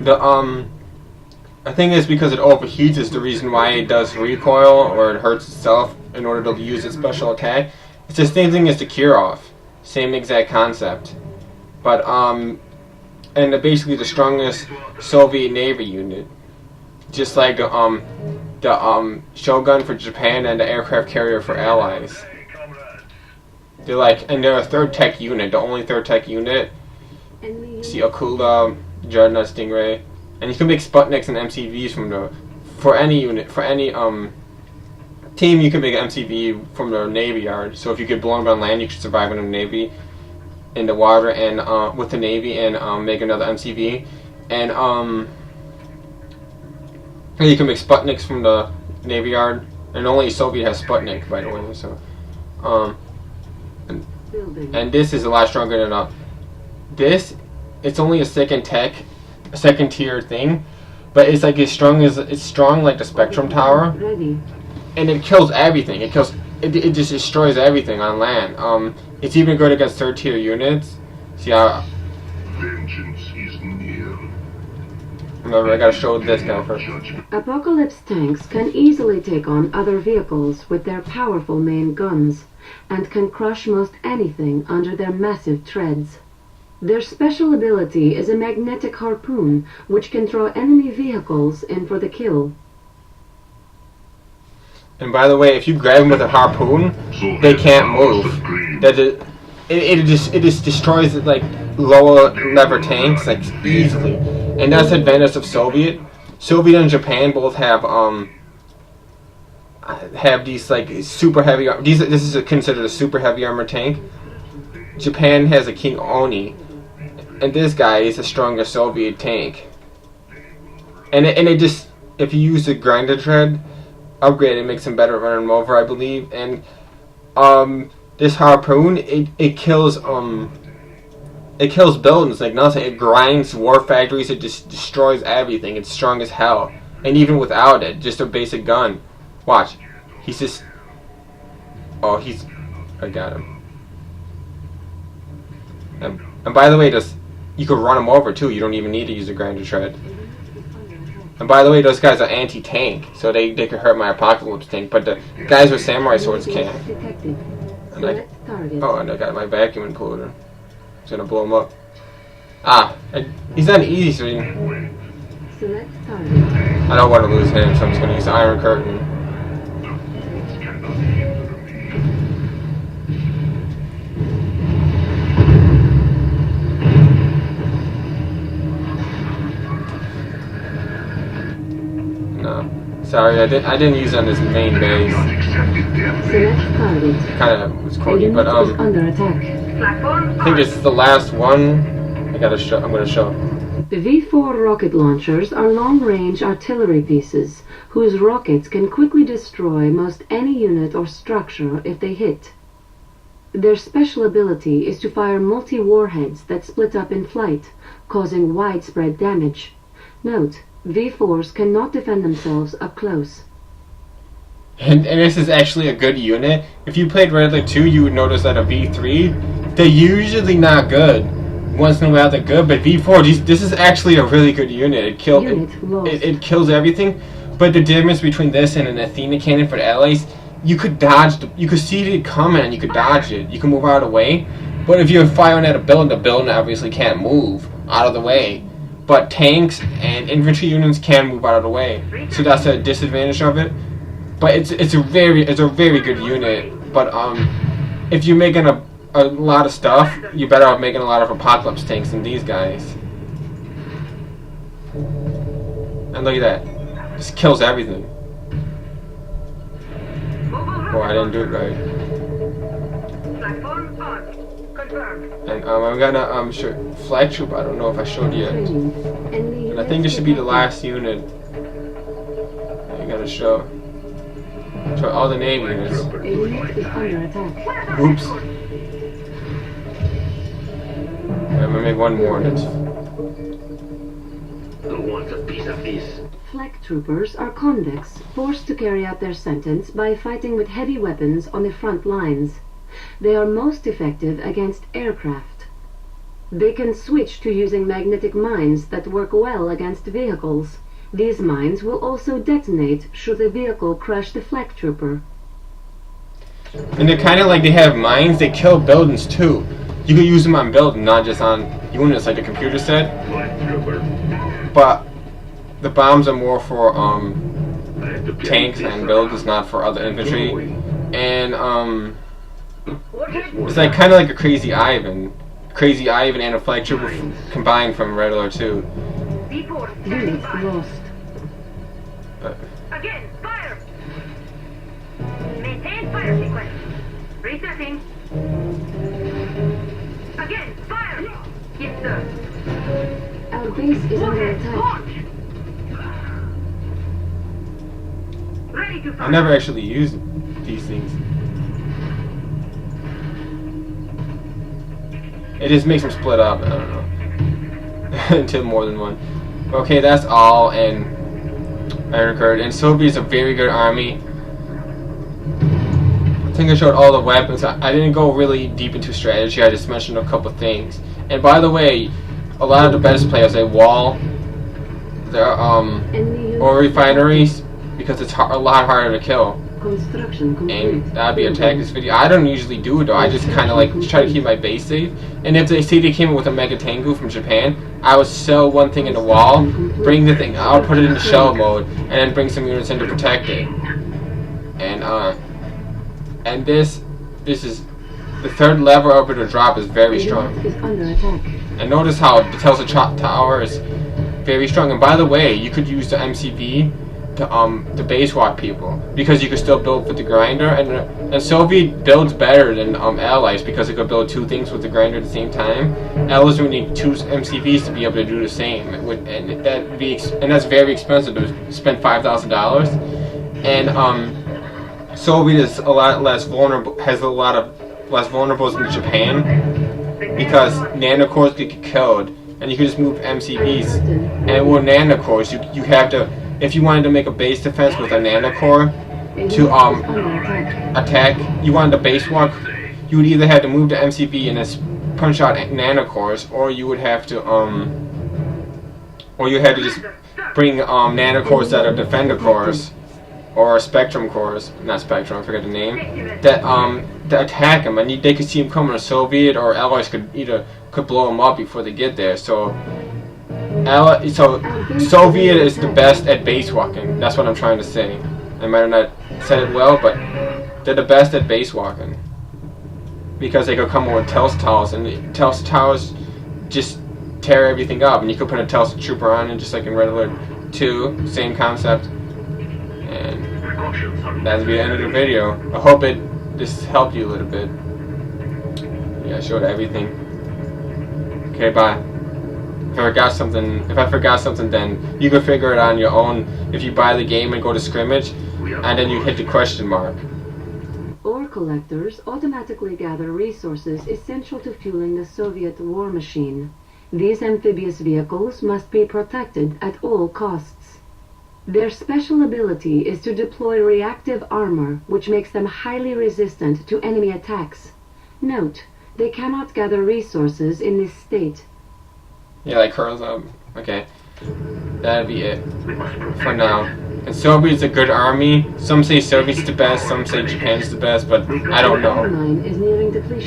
The I think it's because it overheats is the reason why it does recoil or it hurts itself in order to use its special attack. It's the same thing as the Kirov, same exact concept, but and basically the strongest Soviet Navy unit, just like the Shogun for Japan and the aircraft carrier for Allies. They're like, and they're a third tech unit, the only third tech unit. See Akula, Dreadnought, Stingray, and you can make Sputniks and MCVs from for any unit, for any team. You can make an MCV from the Navy Yard. So if you get blown up on land, you can survive in the Navy, in the water, and with the Navy, and make another MCV, and you can make Sputniks from the Navy Yard, and only Soviet has Sputnik, by the way. So and this is a lot stronger than this. It's only a second tier thing, but it's like it's strong like the Spectrum Tower, and it kills everything. It just destroys everything on land. It's even good against third tier units. See how? Vengeance is near. Remember, I gotta show this guy first. Apocalypse tanks can easily take on other vehicles with their powerful main guns, and can crush most anything under their massive treads. Their special ability is a magnetic harpoon, which can throw enemy vehicles in for the kill. And by the way, if you grab them with a harpoon, they can't move. It just destroys like lower level tanks like easily, and that's the advantage of Soviet. Soviet and Japan both have these like super heavy. This is considered a super heavy armor tank. Japan has a King Oni, and this guy is a stronger Soviet tank. And it just, if you use the grinder tread upgrade, it makes him better running him over, I believe. And this harpoon, it kills buildings like nothing. It grinds war factories. It just destroys everything. It's strong as hell. And even without it, just a basic gun. Watch. He's just... Oh, I got him. And by the way, you can run him over too. You don't even need to use a grinder tread. And by the way, those guys are anti-tank, so they can hurt my Apocalypse tank, but the guys with samurai swords can't. And and I got my vacuum imploder. It's gonna blow him up. He's not easy, so I don't want to lose him, so I'm just gonna use the Iron Curtain. Sorry, I didn't use it on this main base. Kind of was corny, but I think it's the last one. I'm gonna show. The V4 rocket launchers are long-range artillery pieces whose rockets can quickly destroy most any unit or structure if they hit. Their special ability is to fire multi-warheads that split up in flight, causing widespread damage. Note: V4s cannot defend themselves up close. And this is actually a good unit. If you played Red Alert 2, you would notice that a V3, they're usually not good. Once in a while they're good, but V4, this is actually a really good unit. It kills everything. But the difference between this and an Athena cannon for the Allies, you could dodge, you could see it coming and you could dodge it. You can move out of the way. But if you're firing at a building, the building obviously can't move out of the way. But tanks and infantry units can move out of the way, so that's a disadvantage of it. But it's a very good unit. But if you're making a lot of stuff, you're better off making a lot of Apocalypse tanks than these guys. And look at that, this kills everything. Oh, I didn't do it right. And I'm gonna show Flag Troop. I don't know if I showed yet. And I think this should be the last unit. I gotta show all the Navy units. Oops. I'm gonna make one more. Who wants a piece of this? Flak troopers are convicts forced to carry out their sentence by fighting with heavy weapons on the front lines. They are most effective against aircraft. They can switch to using magnetic mines that work well against vehicles. These mines will also detonate should a vehicle crush the flak trooper. And they're kind of like they have mines. They kill buildings too. You can use them on buildings, not just on units like the computer said. But the bombs are more for tanks and buildings, not for other infantry. And it's like kind of like a Crazy Ivan and a flak trooper combined from Red Alert 2. Units lost. Again, fire! Maintain fire sequence. Resetting. Again, fire! Yes, sir. Our base is under attack. Launch! Ready to fire. I never actually used these things. It just makes them split up, I don't know. Into more than one. Okay, that's all, and Iron Curd. And Soviet's a very good army. I think I showed all the weapons. I didn't go really deep into strategy, I just mentioned a couple things. And by the way, a lot of the best players, they wall their ore refineries because it's a lot harder to kill. Construction complete. And that'd be attack this video. I don't usually do it though. I just kind of like try to keep my base safe. And if they say they came in with a Mega Tengu from Japan, I would sell one thing in the wall, bring the thing out, put it into shell mode, and then bring some units in to protect it. And this is the third lever orbital drop is very strong. Is under attack. And notice how the Tesla Tower is very strong. And by the way, you could use the MCV to base walk people because you could still build with the grinder, and Soviet builds better than Allies because it could build two things with the grinder at the same time. Allies would need two MCVs to be able to do the same, and that's very expensive to spend $5,000. And Soviet is a lot less vulnerable, has a lot of less vulnerables than Japan because nanocores get killed, and you can just move MCVs. And with nanocores, you have to. If you wanted to make a base defense with a nanocore to attack, you wanted to base walk, you would either have to move the MCV and then punch out nanocores, or you would have to just bring nanocores that are defender cores or spectrum cores, not spectrum, I forget the name, that attack them, and they could see them coming. A Soviet or Allies could blow them up before they get there. So Soviet is the best at base walking. That's what I'm trying to say. I might have not said it well, but they're the best at base walking because they could come with Telsa towers, and the Telsa towers just tear everything up, and you could put a Telsa trooper on it just like in Red Alert 2, same concept. And that'll be the end of the video. I hope this helped you a little bit. Yeah, I showed everything. Okay, bye. If I forgot something, then you can figure it out on your own if you buy the game and go to scrimmage, and then you hit the question mark. Ore collectors automatically gather resources essential to fueling the Soviet war machine. These amphibious vehicles must be protected at all costs. Their special ability is to deploy reactive armor, which makes them highly resistant to enemy attacks. Note, they cannot gather resources in this state. Yeah, like curls up. Okay. That'd be it for now. And Soviet's a good army. Some say Soviet's the best, some say Japan's the best, but I don't know. Mine is nearing depletion.